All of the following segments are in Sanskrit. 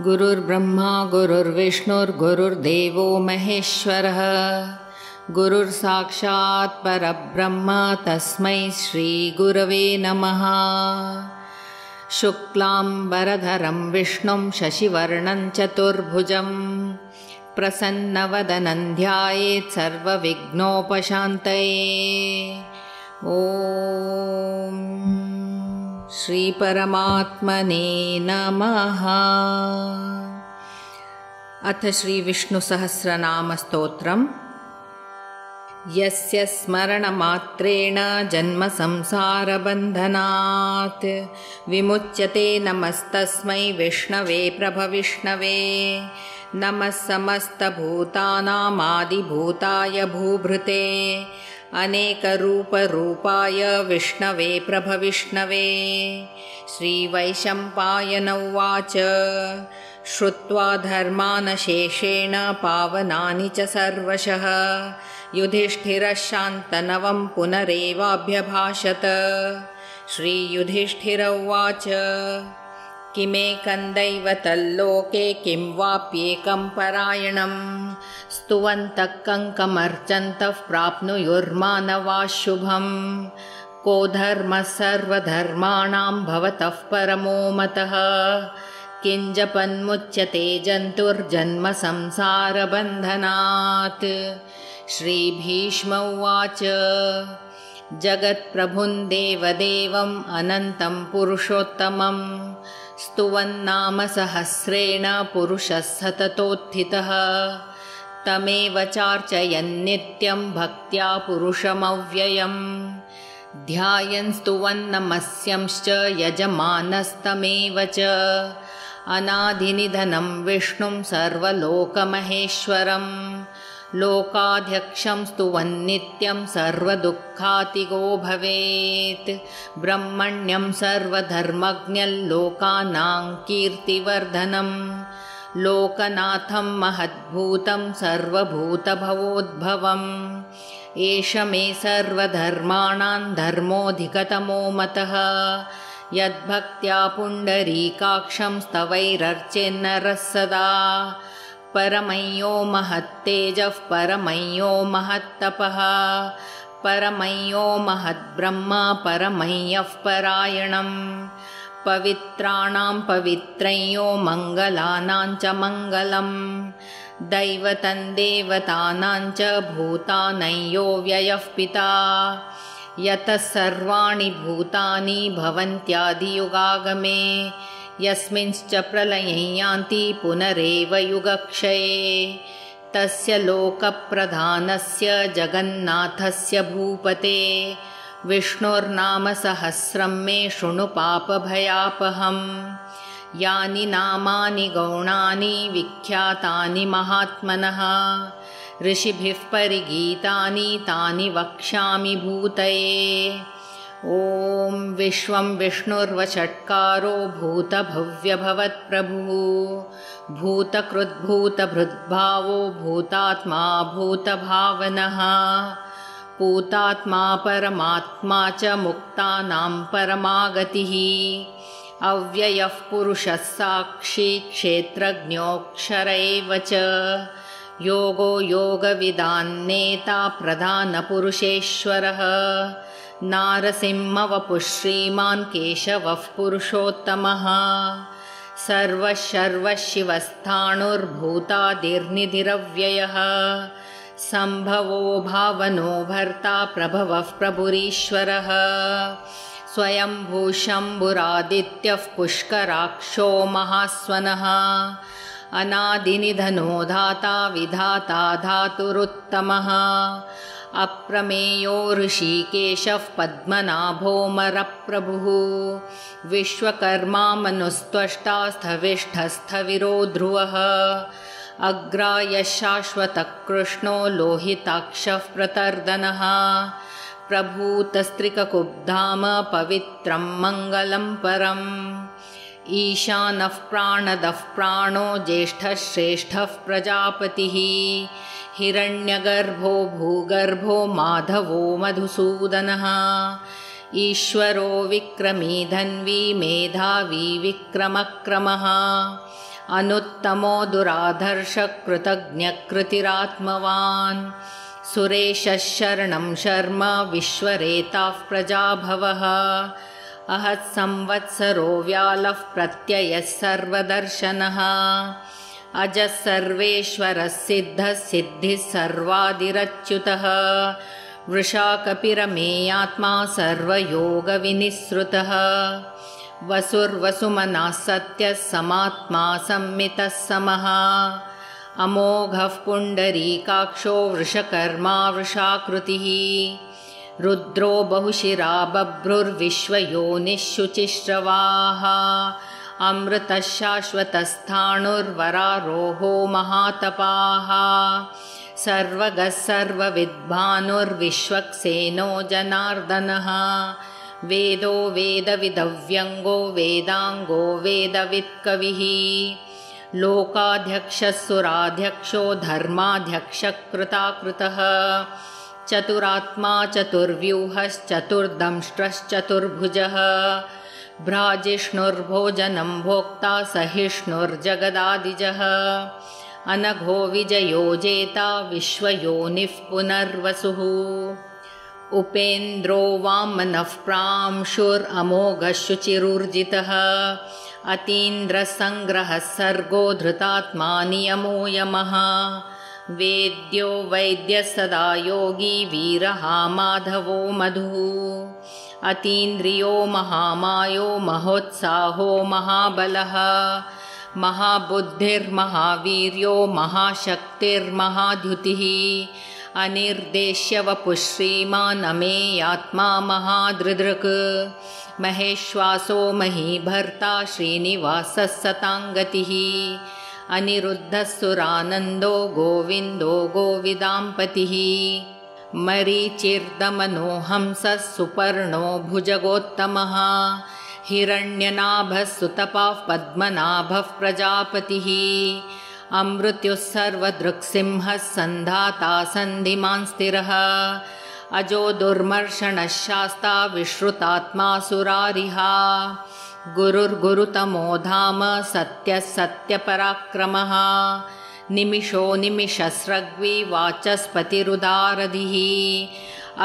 गुरुर्ब्रह्मा गुरुर्विष्णुर्गुरुर्देवो महेश्वरः गुरुर्साक्षात् परब्रह्म तस्मै श्रीगुरवे नमः। शुक्लाम्बरधरं विष्णुं शशिवर्णं चतुर्भुजं प्रसन्नवदनं ध्यायेत् सर्वविघ्नोपशान्तये। ॐ श्रीपरमात्मने नमः। अथ श्रीविष्णुसहस्रनामस्तोत्रम्। यस्य स्मरणमात्रेण जन्मसंसारबन्धनात् विमुच्यते नमस्तस्मै विष्णवे प्रभविष्णवे। नमः समस्तभूतानामादिभूताय भूभृते अनेकरूपरूपाय विष्णवे प्रभविष्णवे। श्रीवैशम्पायन उवाच श्रुत्वा धर्मानशेषेण पावनानि च सर्वशः युधिष्ठिरः शान्तनवं पुनरेवाभ्यभाषत। श्रीयुधिष्ठिर उवाच किमेकं दैव तल्लोके किं वाप्येकं परायणं स्तुवन्तः कङ्कमर्चन्तः प्राप्नुयुर्मानवाः शुभम्। को धर्मः सर्वधर्माणां भवतः परमो मतः किञ्जपन्मुच्यते जन्तुर्जन्म संसारबन्धनात्। श्रीभीष्म उवाच जगत्प्रभुं देवदेवम् अनन्तं पुरुषोत्तमं स्तुवन्नाम सहस्रेण पुरुषः सततोत्थितः। तमेव चार्चयन्नित्यं भक्त्या पुरुषमव्ययम् ध्यायन् स्तुवन्नमस्यंश्च यजमानस्तमेव च। अनादिनिधनं विष्णुं सर्वलोकमहेश्वरं लोकाध्यक्षं स्तुवन्नित्यं सर्वदुःखातिगो भवेत्। ब्रह्मण्यं सर्वधर्मज्ञल्लोकानां कीर्तिवर्धनं लोकनाथं महद्भूतं सर्वभूतभवोद्भवम्। एष मे सर्वधर्माणां धर्मोऽधिकतमो मतः यद्भक्त्या पुण्डरीकाक्षं स्तवैरर्चेन्नरः सदा। परमय्यो महत्तेजः परमय्यो महत्तपः परमय्यो महद्ब्रह्म परमय्यः परायणम्। पवित्राणां पवित्रय्यो मङ्गलानां च मङ्गलम् दैवतं देवतानां च भूतानयो व्ययः पिता। यतः सर्वाणि भूतानि भवन्त्यादियुगागमे यस्मिंश्च प्रलये यान्ति पुनरेव युगक्षये। तस्य लोकप्रधानस्य जगन्नाथस्य भूपते विष्णोर्नाम सहस्रं मे शृणु पापभयापहम्। यानि नामानि गौणानि विख्यातानि महात्मनः ऋषिभिः परिगीतानि तानि वक्ष्यामि भूतये। ॐ विश्वं विष्णुर्वषट्कारो भूतभव्यभवत्प्रभुः भूतकृद्भूतभृद्भावो भूतात्मा भूतभावनः पूतात्मा परमात्मा च मुक्तानां परमागतिः। अव्ययः पुरुषः साक्षी क्षेत्रज्ञोऽक्षर एव च योगो योगविदान्नेता प्रधानपुरुषेश्वरः। नारसिंहवपुः श्रीमान् केशवः पुरुषोत्तमः सर्वशर्वशिवस्थाणुर्भूतादिर्निधिरव्ययः सम्भवो भावनो भर्ता प्रभवः प्रभुरीश्वरः। स्वयंभू शम्भुरादित्यः पुष्कराक्षो महास्वनः अनादिनिधनो धाता विधाता धातुरुत्तमः। अप्रमेयो ऋषिकेशः पद्मनाभोऽमरप्रभुः विश्वकर्मा मनुस्त्वष्टा स्थविष्ठस्थविरो ध्रुवः। अग्रायः शाश्वतः कृष्णो लोहिताक्षः प्रतर्दनः प्रभूतस्त्रिककुब्धाम पवित्रं मङ्गलं परम्। ईशानः प्राणदः प्राणो ज्येष्ठः श्रेष्ठः प्रजापतिः हिरण्यगर्भो भूगर्भो माधवो मधुसूदनः ईश्वरो विक्रमी धन्वी मेधावी विक्रमक्रमः अनुत्तमो दुराधर्षकृतज्ञकृतिरात्मवान् सुरेशः शरणं शर्म विश्वरेताः प्रजाभवः अहत् संवत्सरो व्यालः प्रत्ययः सर्वदर्शनः अजः सर्वेश्वरः सिद्धः सिद्धिः सर्वादिरच्युतः वृषाकपिरमेयात्मा सर्वयोगविनिःसृतः वसुर्वसुमनः सत्यः समात्मा संमितः समः अमोघः पुण्डरीकाक्षो वृषकर्मा वृषाकृतिः रुद्रो बहुशिरा बभ्रुर्विश्वयोनिः शुचिश्रवाः अमृतः शाश्वतस्थाणुर्वरारोहो महातपाः सर्वगः सर्वविद्भानुर्विश्वक्सेनो जनार्दनः वेदो वेदविदव्यङ्गो वेदाङ्गो वेदवित्कविः लोकाध्यक्षः सुराध्यक्षो धर्माध्यक्षकृताकृतः चतुरात्मा चतुर्व्यूहश्चतुर्दंष्ट्रश्चतुर्भुजः भ्राजिष्णुर्भोजनं भोक्ता सहिष्णुर्जगदादिजः अनघो विजयो जेता विश्वयोनिः पुनर्वसुः उपेन्द्रो वामनः प्रांशुरमोघः शुचिरूर्जितः अतीन्द्रसङ्ग्रहः सर्गो धृतात्मा नियमो यमः वेद्यो वैद्यः सदा योगी वीरः माधवो मधुः अतीन्द्रियो महामायो महोत्साहो महाबलः महाबुद्धिर्महावीर्यो महाशक्तिर्महाद्युतिः अनिर्देश्यवपुः श्रीमान् अमेयात्मा महादृदृक् महेश्वासो महीभर्ता श्रीनिवासः सताङ्गतिः अनिरुद्धः सुरानन्दो गोविन्दो गोविदाम्पतिः मरीचिर्दमनो हंसः सुपर्णो भुजगोत्तमः हिरण्यनाभः सुतपाः पद्मनाभः प्रजापतिः अमृत्युः सर्वदृक्सिंहः सन्धाता सन्धिमान् स्थिरः अजो दुर्मर्षणः शास्ता विश्रुतात्मा सुरारिहा गुरुर्गुरुतमो धाम सत्यः सत्यपराक्रमः निमिषो निमिषस्रग्वी वाचस्पतिरुदारधिः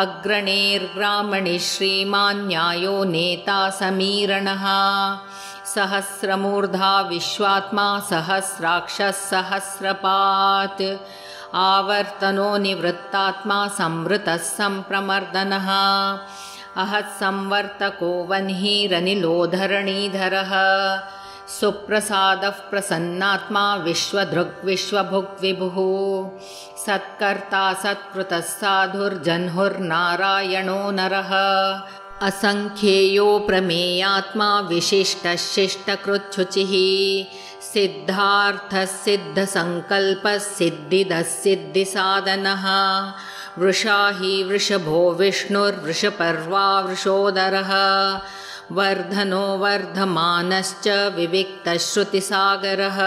अग्रणेर्ग्रामणि श्रीमान् न्यायो नेता समीरणः सहस्रमूर्धा विश्वात्मा सहस्राक्षः सहस्रपात् आवर्तनो निवृत्तात्मा संवृतः सम्प्रमर्दनः अहत् संवर्तको वह्निरनिलो धरणीधरः सुप्रसादः प्रसन्नात्मा विश्वधृग्विश्वभुग् विभुः सत्कर्ता सत्कृतः साधुर्जह्नुर्नारायणो नरः असंख्येयो प्रमेयात्मा विशिष्टः शिष्टकृच्छुचिः सिद्धार्थः सिद्धसङ्कल्पः सिद्धिदः सिद्धिसाधनः वृषा हि वृषभो विष्णुर्वृषपर्वा वृषोदरः वर्धनो वर्धमानश्च विविक्तः श्रुतिसागरः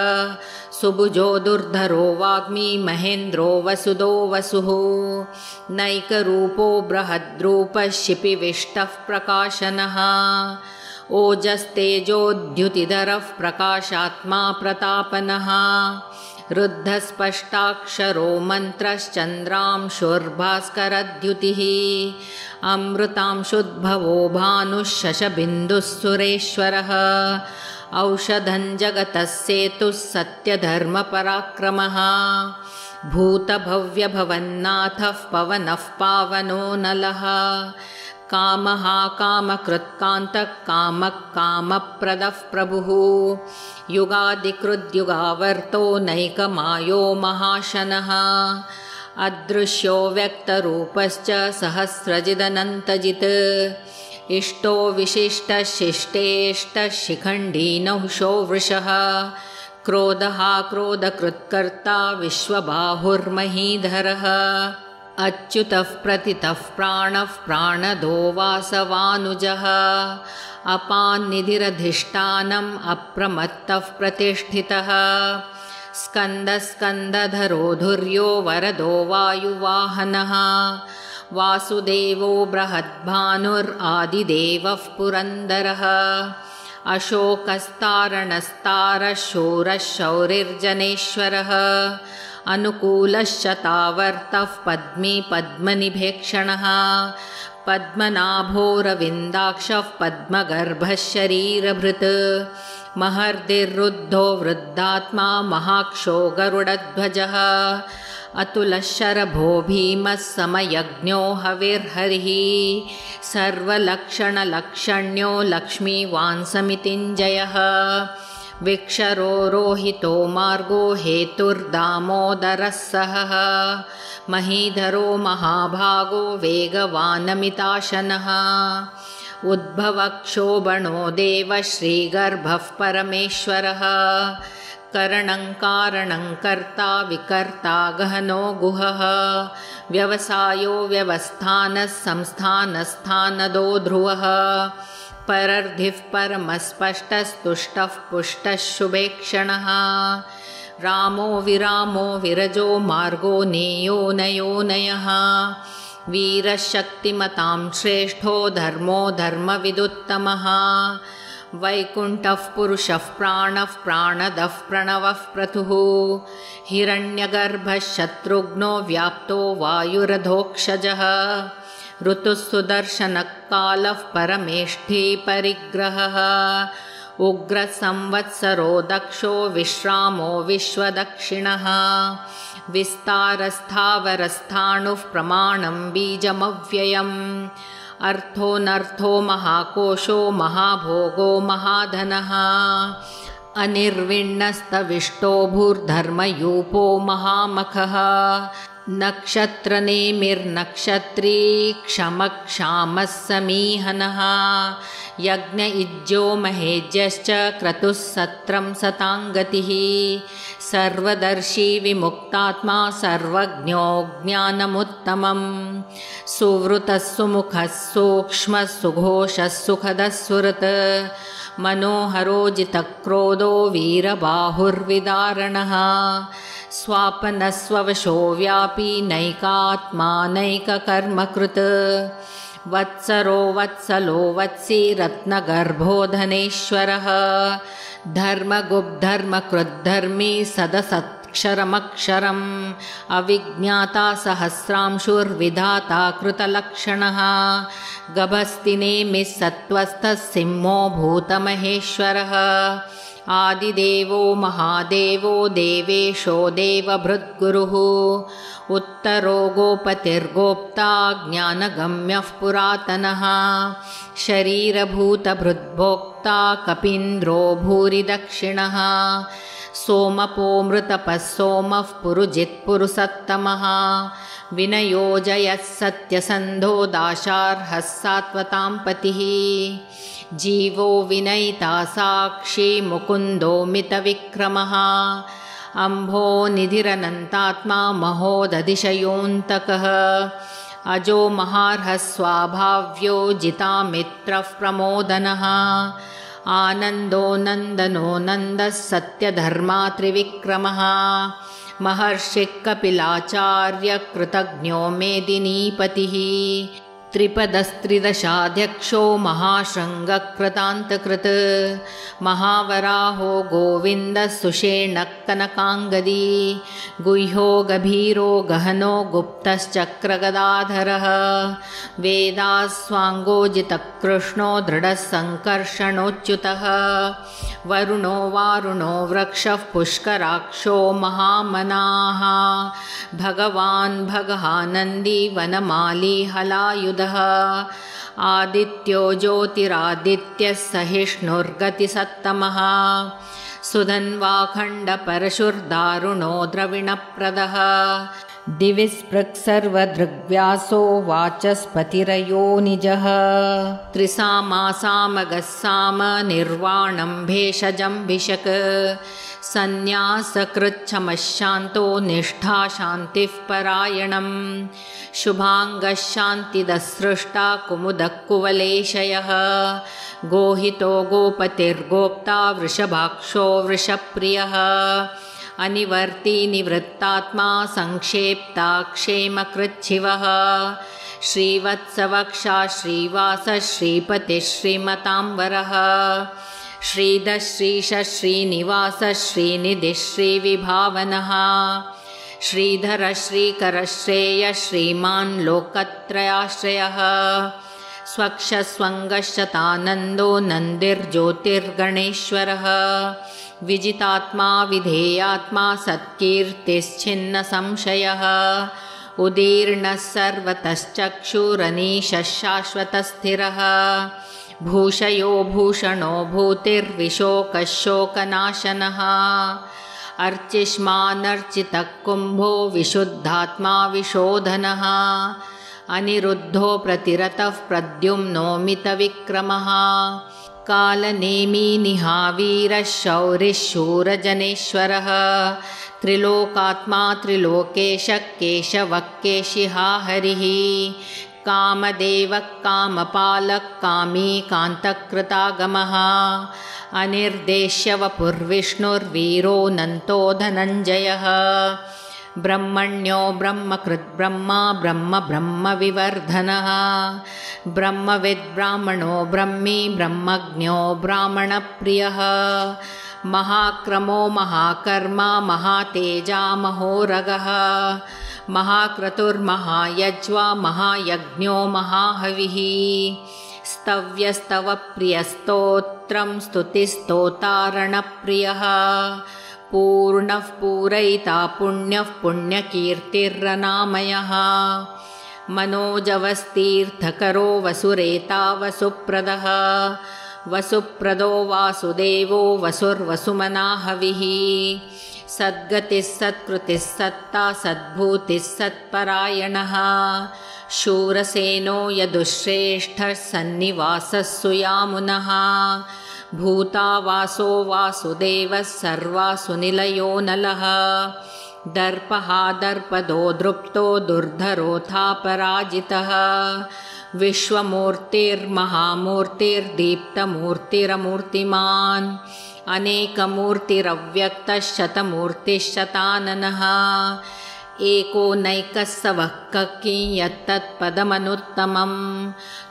सुभुजो दुर्धरो वाग्मी महेन्द्रो वसुदो वसुः नैकरूपो बृहद्रूपः शिपिविष्टः प्रकाशनः ओजस्तेजोद्युतिधरः प्रकाशात्मा प्रतापनः रुद्धस्पष्टाक्षरो मन्त्रश्चन्द्रांशुर्भास्करद्युतिः अमृतांशुद्भवो भानुः शशबिन्दुः सुरेश्वरः औषधं जगतः सेतुः सत्यधर्मपराक्रमः भूतभव्यभवन्नाथः पवनः पावनो नलः कामः कामकृत्कान्तः कामः कामप्रदः प्रभुः युगादिकृद्युगावर्तो नैकमायो महाशनः अदृश्यो व्यक्तरूपश्च सहस्रजिदनन्तजित् इष्टो विशिष्टः शिष्टेष्टः शिखण्डी नहुषो वृषः क्रोधः क्रोधकृत्कर्ता विश्वबाहुर्महीधरः अच्युतः प्रतितः प्राणः प्राणदो वासवानुजः अपान्निधिरधिष्ठानम् अप्रमत्तः प्रतिष्ठितः स्कन्दस्कन्दधरो धुर्यो वरदो वायुवाहनः वासुदेवो बृहद्भानुरादिदेवः पुरन्दरः अशोकस्तारणस्तारः शूरः शौरिर्जनेश्वरः अनुकूलश्चतावर्तः पद्मी पद्मनिभेक्षणः पद्मनाभोरविन्दाक्षः पद्मगर्भः शरीरभृत् महर्दिरुद्धो वृद्धात्मा महाक्षो गरुडध्वजः अतुलशरभो भीमः समयज्ञो हविर्हरिः सर्वलक्षणलक्षण्यो लक्ष्मीवान्समितिञ्जयः विक्षरो रोहितो मार्गो हेतुर्दामोदरः सहः महीधरो महाभागो वेगवानमिताशनः उद्भवक्षोभणो देवः श्रीगर्भः परमेश्वरः करणं कारणं कर्ता विकर्ता गहनो गुहः व्यवसायो व्यवस्थानः संस्थानस्थानदो ध्रुवः परर्धिः परमस्पष्टस्तुष्टः पुष्टः शुभेक्षणः रामो विरामो विरजो मार्गो नेयो नयोनयः वीरः शक्तिमतां श्रेष्ठो धर्मो धर्मविदुत्तमः वैकुण्ठः पुरुषः प्राणः प्राणदः प्रणवः क्रतुः हिरण्यगर्भः शत्रुघ्नो व्याप्तो वायुरधोक्षजः ऋतुः सुदर्शनः कालः परमेष्ठी परिग्रहः उग्रसंवत्सरो दक्षो विश्रामो विश्वदक्षिणः विस्तारस्थावरस्थाणुः प्रमाणं बीजमव्ययम् अर्थोऽनर्थो महाकोशो महाभोगो महाधनः अनिर्विण्णस्तविष्टो भूर्धर्मयूपो महामखः नक्षत्रनेमिर्नक्षत्री क्षमक्षामः समीहनः यज्ञ इज्जो महेज्यश्च क्रतुः सत्रं सताङ्गतिः सर्वदर्शी विमुक्तात्मा सर्वज्ञो ज्ञानमुत्तमं सुवृतः सुमुखः सूक्ष्मः सुघोषः सुखदः सुहृत् मनोहरो जितक्रोधो वीरबाहुर्विदारणः स्वापनस्ववशो व्यापी नैकात्मा नैककर्मकृत् वत्सरो वत्सलो वत्सी रत्नगर्भो धनेश्वरः धर्मगुप्धर्मकृद्धर्मी सदसत्क्षरमक्षरम् अविज्ञाता सहस्रांशुर्विधाता कृतलक्षणः गभस्तिनेमिः सत्त्वस्थः सिंहो भूतमहेश्वरः आदिदेवो महादेवो देवेशो देवभृद्गुरुः उत्तरो गोपतिर्गोप्ता ज्ञानगम्यः पुरातनः शरीरभूतभृद्भोक्ता कपीन्द्रो भूरि दक्षिणः सोमपो मृतपः सोमः पुरुजित्पुरुषत्तमः विनयोजयः सत्यसन्धो दाशार्हः सात्वतां पतिः जीवो विनयिता साक्षी मुकुन्दो मितविक्रमः अम्भो निधिरनन्तात्मा महोदधिशयोऽन्तकः अजो महार्हः स्वाभाव्यो जितामित्रः प्रमोदनः आनन्दो नन्दनो नन्दः सत्यधर्मा त्रिविक्रमः महर्षिः कपिलाचार्य कृतज्ञो मेदिनीपतिः त्रिपदस्त्रिदशाध्यक्षो महाशृङ्गकृतान्तकृत् महावराहो गोविन्दः सुषेणः कनकाङ्गदी गुह्यो गभीरो गहनो गुप्तश्चक्रगदाधरः वेदास्वाङ्गोजितकृष्णो दृढः सङ्कर्षणोच्युतः वरुणो वारुणो वृक्षः पुष्कराक्षो महामनाः भगवान् भगहानन्दी वनमाली हलायुधः आदित्यो ज्योतिरादित्यः सहिष्णुर्गतिसत्तमः सुधन्वाखण्डपरशुर्दारुणो द्रविणप्रदः दिवि स्पृक्सर्वदृग्व्यासो वाचस्पतिरयो निजः त्रिसामासामगः साम निर्वाणं भेषजं भिषक् सन्न्यासकृच्छमशान्तो निष्ठा शान्तिः परायणं शुभाङ्गशान्तिदसृष्टा कुमुदः कुवलेशयः गोहितो गोपतिर्गोप्ता वृषभाक्षो वृषप्रियः अनिवर्ती निवृत्तात्मा संक्षेप्ता क्षेमकृच्छिवः श्रीवत्सवक्षा श्रीवासः श्रीपतिः श्रीमताम्बरः श्रीधः श्रीशः श्रीनिवासः श्रीनिधिः श्रीविभावनः श्रीधरः श्रीकरः श्रेयः श्रीमान् लोकत्रयाश्रयः स्वक्षस्वङ्गश्चतानन्दो नन्दिर्ज्योतिर्गणेश्वरः विजितात्मा विधेयात्मा सत्कीर्तिश्छिन्नसंशयः उदीर्णः सर्वतश्चक्षुरनीशः शाश्वतस्थिरः भूषयो भूषणो भूतिर्विशोकः शोकनाशनः अर्चिष्मानर्चितः कुम्भो विशुद्धात्मा विशोधनः अनिरुद्धो प्रतिरतः प्रद्युम्नो मितविक्रमः कालनेमी निहावीरः शौरिः शूरजनेश्वरः त्रिलोकात्मा त्रिलोकेशः केशवः केशिहा हरिः कामदेवः कामपालः कामी कान्तकृतागमः अनिर्देश्यवपुर्विष्णुर्वीरोऽनन्तो धनञ्जयः ब्रह्मण्यो ब्रह्मकृद्ब्रह्मा ब्रह्म ब्रह्मविवर्धनः ब्रह्मविद्ब्राह्मणो ब्रह्मी ब्रह्मज्ञो ब्राह्मणप्रियः महाक्रमो महाकर्मा महातेजा महोरगः महाक्रतुर्महायज्वा महायज्ञो महाहविः स्तव्यस्तवप्रियस्तोत्रं स्तुतिस्तोतारणप्रियः पूर्णः पूरयिता पुण्यः पुण्यकीर्तिरनामयः मनोजवस्तीर्थकरो वसुरेता वसुप्रदः वसुप्रदो वासुदेवो वसुर्वसुमना हविः सद्गतिः सत्कृतिः सत्ता सद्भूतिः सत्परायणः शूरसेनो यदुश्रेष्ठः सन्निवासः सुयामुनः भूतावासो वासुदेवः सर्वासुनिलयो नलः दर्पः दर्पदो दृप्तो दुर्धरोऽथापराजितः विश्वमूर्तिर्महामूर्तिर्दीप्तमूर्तिरमूर्तिमान् अनेकमूर्तिरव्यक्तः शतमूर्तिश्शताननः एको नैकः सवः यत्तत्पदमनुत्तमं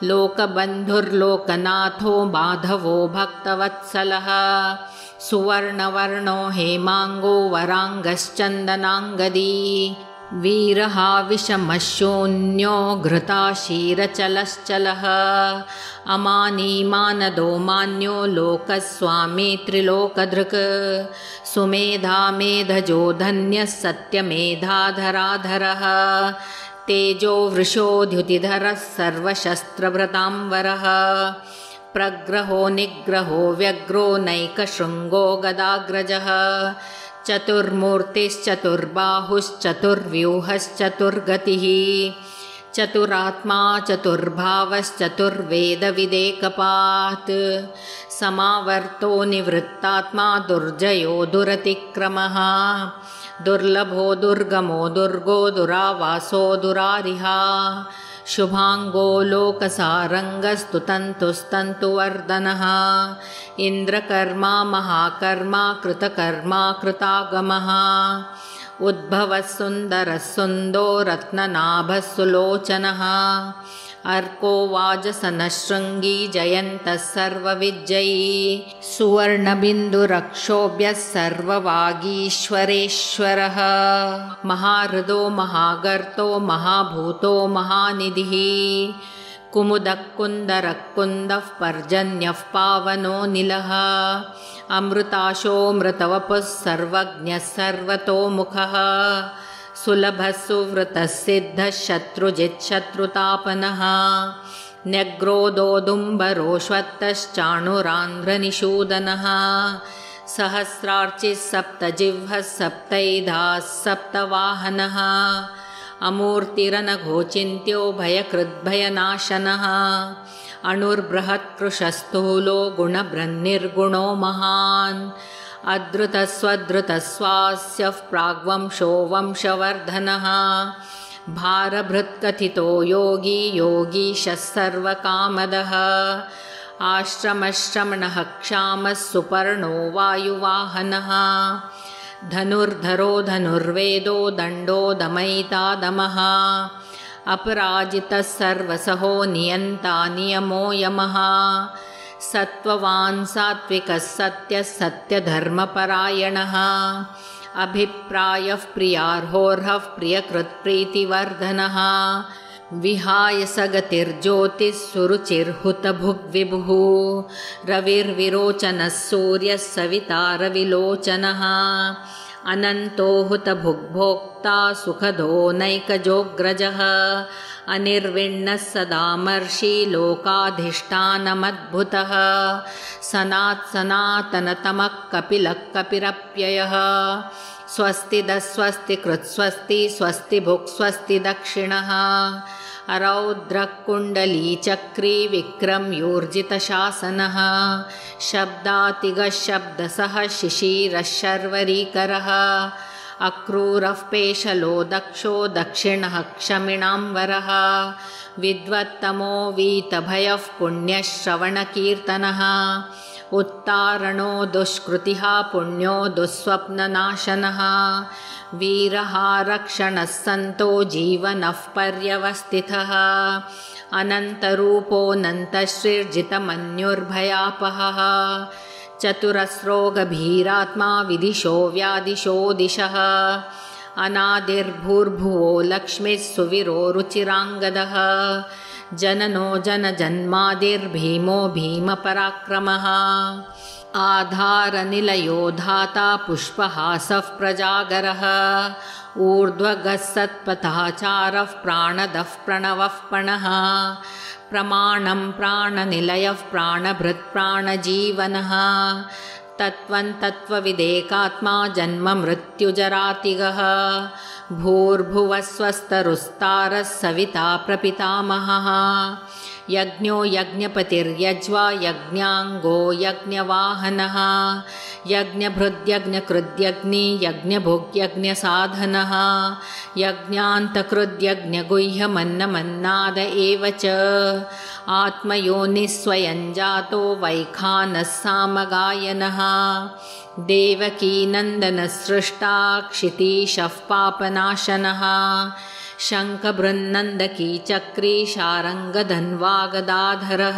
लोकबन्धुर्लोकनाथो माधवो भक्तवत्सलः सुवर्णवर्णो हेमाङ्गो वराङ्गश्चन्दनाङ्गदी वीरहा विषमशून्यो घृताशीरचलश्चलः अमानीमानदो मान्यो लोकस्वामी त्रिलोकधृक् सुमेधा मेधजो धन्यः सत्यमेधाधराधरः तेजो वृषोद्युतिधरः सर्वशस्त्रभृताम्बरः प्रग्रहो निग्रहो व्यग्रो नैकशृङ्गो गदाग्रजः चतुर्मूर्तिश्चतुर्बाहुश्चतुर्व्यूहश्चतुर्गतिः चतुरात्मा चतुर्भावश्चतुर्वेदविदेकपात् समावर्तो निवृत्तात्मा दुर्जयो दुरतिक्रमः दुर्लभो दुर्गमो दुर्गो दुरावासो दुरारिहा शुभाङ्गो लोकसारङ्गस्तुतन्तुस्तन्तुवर्धनः इन्द्रकर्मा महाकर्मा कृतकर्मा कृतागमः उद्भवः सुन्दरः सुन्दो रत्ननाभः सुलोचनः अर्को वाजसनशृङ्गी जयन्तः सर्वविजयी सुवर्णबिन्दुरक्षोभ्यः सर्ववागीश्वरेश्वरः महाहृदो महागर्तो महाभूतो महानिधिः कुमुदः कुन्दरः कुन्दः पर्जन्यः पावनो निलः अमृताशोऽमृतवपुः सर्वज्ञः सर्वतोमुखः सुलभः सुवृतः सिद्धः शत्रुजिच्छत्रुतापनः न्यग्रोदोदुम्बरोऽश्वत्थश्चाणुरान्ध्रनिषूदनः सहस्रार्चिः सप्तजिह्वः सप्तैधाः सप्तवाहनः अमूर्तिरनघोचिन्त्यो भयकृद्भयनाशनः अणुर्बृहत्कृशस्थूलो गुणबृन्निर्गुणो महान् अधृतस्वधृतस्वास्यः प्राग्वंशो वंशवर्धनः भारभृत्कथितो योगी योगीशः सर्वकामदः आश्रमश्रमणः क्षामः सुपर्णो वायुवाहनः धनुर्धरो धनुर्वेदो दण्डो दमयिता दमः अपराजितः सर्वसहो नियन्ता नियमो यमः सत्त्ववान् सात्विकः सत्यः सत्यधर्मपरायणः अभिप्रायः प्रियार्होर्हः प्रियकृत्प्रीतिवर्धनः विहाय सगतिर्ज्योतिः सुरुचिर्हुतभुग्विभुः रविर्विरोचनः सूर्यः सविता रविलोचनः अनन्तो हुतभुग्भोक्ता सुखदो नैकजोऽग्रजः अनिर्विण्णः सदामर्षि लोकाधिष्ठानमद्भुतः सनातनतमः कपिलः कपिरप्ययः स्वस्तिदस्वस्ति कृत्स्वस्ति स्वस्ति भुक् स्वस्ति दक्षिणः रौद्रः कुण्डलीचक्री विक्रम्यूर्जितशासनः शब्दातिगः शब्दसः शिशिरः शर्वरीकरः अक्रूरः पेशलो दक्षो दक्षिणः क्षमिणाम्बरः विद्वत्तमो वीतभयः पुण्यः श्रवणकीर्तनः उत्तारणो दुष्कृतिः पुण्यो दुःस्वप्ननाशनः वीरः रक्षणः सन्तो जीवनः पर्यवस्थितः अनन्तरूपोऽनन्तश्रीर्जितमन्युर्भयापहः चतुरस्रोगभीरात्मा विदिशो व्यादिशो दिशः अनादिर्भूर्भुवो लक्ष्मीः सुविरो रुचिराङ्गदः जननो जनजन्मादिर्भीमो भीमपराक्रमः आधारनिलयो धाता पुष्पहासः प्रजागरः ऊर्ध्वगः सत्पथाचारः प्राणदः प्रणवः पणः प्रमाणं प्राणनिलयः प्राणभृत् प्राणजीवनः तत्त्वं तत्त्वविदेकात्मा जन्म मृत्युजरातिगः भूर्भुवः स्वस्तरुस्तारः सविता प्रपितामहः यज्ञो यज्ञपतिर्यज्वा यज्ञाङ्गो यज्ञवाहनः यज्ञभृद्यज्ञकृद्यग्नि यज्ञभुग्यज्ञसाधनः यज्ञान्तकृद्यज्ञगुह्यमन्नमन्नाद एव च आत्मयोनिस्वयञ्जातो वैखानः सामगायनः देवकीनन्दनसृष्टा क्षितीशः पापनाशनः शङ्खबृन्नन्दकी चक्री शारङ्गधन्वागदाधरः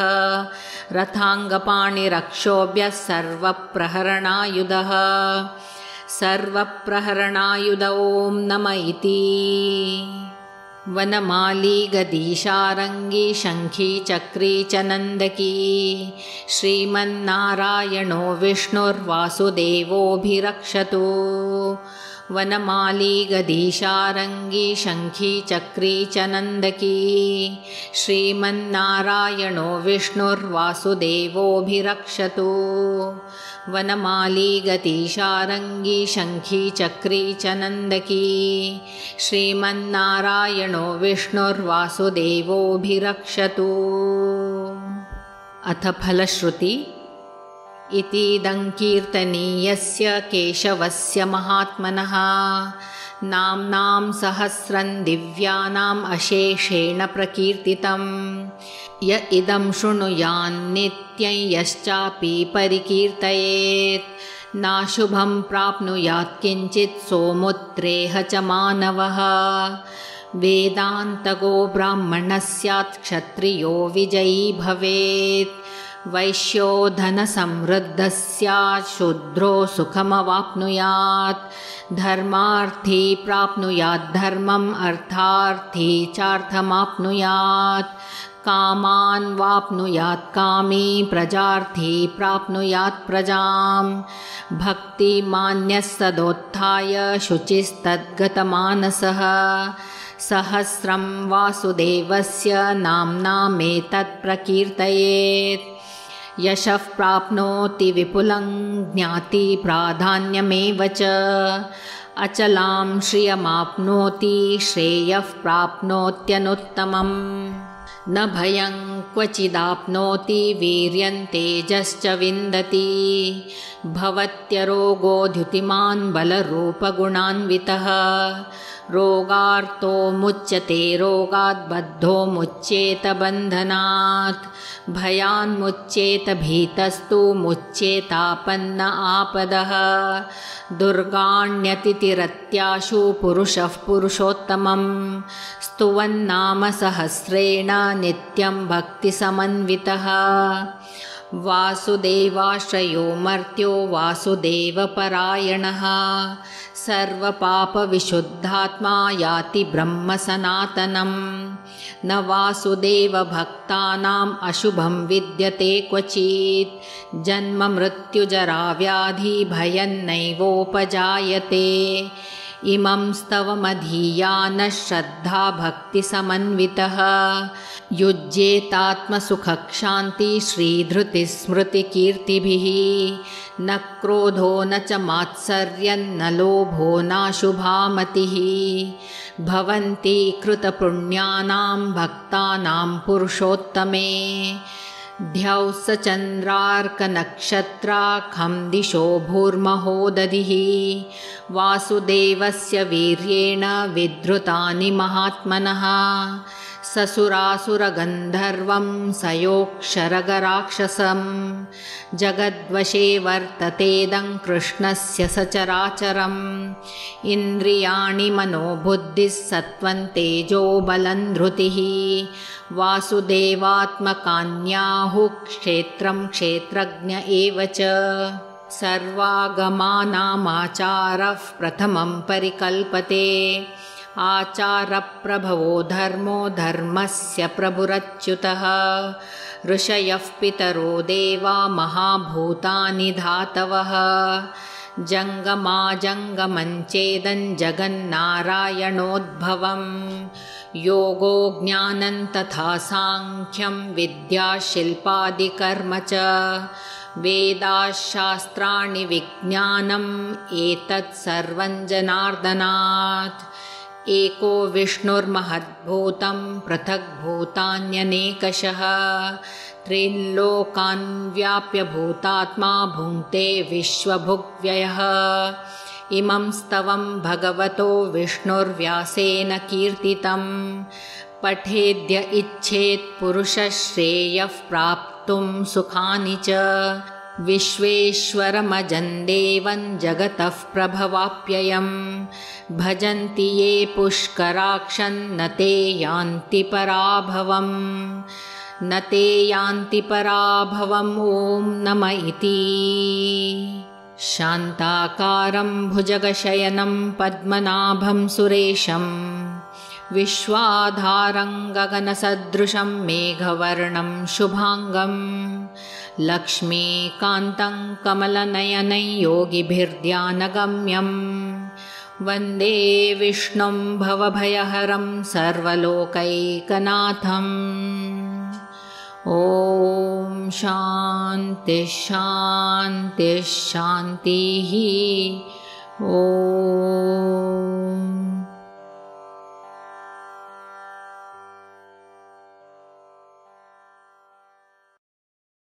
रथाङ्गपाणिरक्षोभ्यः सर्वप्रहरणायुधः सर्वप्रहरणायुध ॐ नम इति वनमाली गदीशारङ्गी शङ्खी चक्री च नन्दकी श्रीमन्नारायणो विष्णुर्वासुदेवोऽभिरक्षतु वनमाली गदीशारङ्गी शङ्खी चक्री च नन्दकी श्रीमन्नारायणो विष्णुर्वासुदेवोऽभिरक्षतु वनमाली गदीशारङ्गी शङ्खी चक्री च नन्दकी श्रीमन्नारायणो विष्णुर्वासुदेवोऽभिरक्षतु। अथ फलश्रुति इतीदं कीर्तनीयस्य केशवस्य महात्मनः नाम्नां सहस्रं दिव्यानाम् अशेषेण प्रकीर्तितं य इदं शृणुयान्नित्यं यश्चापि परिकीर्तयेत् नाशुभं प्राप्नुयात् किञ्चित् सोमुत्रेह च मानवः वेदान्तगो ब्राह्मणः स्यात् क्षत्रियो विजयी भवेत् वैश्यो धनसमृद्धः स्यात् शूद्रो सुखमवाप्नुयात् धर्मार्थी प्राप्नुयात् धर्मम् अर्थार्थी चार्थमाप्नुयात् कामान् वाप्नुयात् कामी प्रजार्थी प्राप्नुयात् प्रजां भक्तिमान्यः सदोत्थाय शुचिस्तद्गतमानसः सहस्रं वासुदेवस्य नाम्नामेतत् प्रकीर्तयेत् यशः प्राप्नोति विपुलं ज्ञाति प्राधान्यमेव च अचलां श्रियमाप्नोति श्रेयः प्राप्नोत्यनुत्तमम् न भयं क्वचिदाप्नोति वीर्यं तेजश्च विन्दति भवत्यरोगो द्युतिमान् बलरूपगुणान्वितः रोगार्तो मुच्यते रोगात् बद्धो मुच्येत बन्धनात् भयान्मुच्येत भीतस्तु मुच्येतापन्न आपदः दुर्गाण्यतितिरत्याशु पुरुषः पुरुषोत्तमं स्तुवन्नाम सहस्रेण नित्यं भक्तिसमन्वितः वासुदेवाश्रयो मर्त्यो वासुदेवपरायणः सर्वपापविशुद्धात्मा याति ब्रह्मसनातनं न वासुदेवभक्तानाम् अशुभं विद्यते क्वचित् जन्म मृत्युजराव्याधि भयं नैवोपजायते इमं स्तवमधीयानः श्रद्धा भक्तिसमन्वितः युज्येतात्मसुखक्षान्ति श्रीधृतिस्मृतिकीर्तिभिः न क्रोधो न च मात्सर्यन्न लोभो नाशुभामतिः भवन्ति कृतपुण्यानां भक्तानां पुरुषोत्तमे ध्यास चन्द्रार्कनक्षत्राखं दिशो भूर्महोदधिः वासुदेवस्य वीर्येण विधृतानि महात्मनः ससुरासुरगन्धर्वं सयोक्षरगराक्षसं जगद्वशे वर्ततेदं कृष्णस्य सचराचरम् इन्द्रियाणि मनोबुद्धिः सत्त्वं तेजो बलं धृतिः वासुदेवात्मकान्याहुः क्षेत्रं क्षेत्रज्ञ एव च सर्वागमानामाचारः प्रथमं परिकल्पते आचारप्रभवो धर्मो धर्मस्य प्रभुरच्युतः ऋषयः पितरो देवा महाभूतानि धातवः जङ्गमाजङ्गमञ्चेदं जगन्नारायणोद्भवं योगो ज्ञानं तथा साङ्ख्यं विद्या शिल्पादिकर्म च वेदाशास्त्राणि विज्ञानम् एतत् सर्वं जनार्दनात् एको विष्णुर्महद्भूतं पृथग्भूतान्यनेकशः त्रिलोकान् व्याप्य भूतात्मा भुङ्क्ते विश्वभुग्व्ययः इमं स्तवं भगवतो विष्णुर्व्यासेन कीर्तितं पठेद्य इच्छेत् पुरुषः श्रेयः प्राप्तुं सुखानि च विश्वेश्वरमजं देवं जगतः प्रभवाप्ययं भजन्ति ये पुष्कराक्षं न ते यान्ति पराभवम् न ते यान्ति पराभवम् ॐ नम इति शान्ताकारं भुजगशयनं पद्मनाभं सुरेशं विश्वाधारं गगनसदृशं मेघवर्णं शुभांगं लक्ष्मीकान्तं कमलनयनं योगिभिर्ध्यानगम्यं वन्दे विष्णुं भवभयहरं सर्वलोकैकनाथम् ॐ शान्ति शान्ति शान्तिः ॐ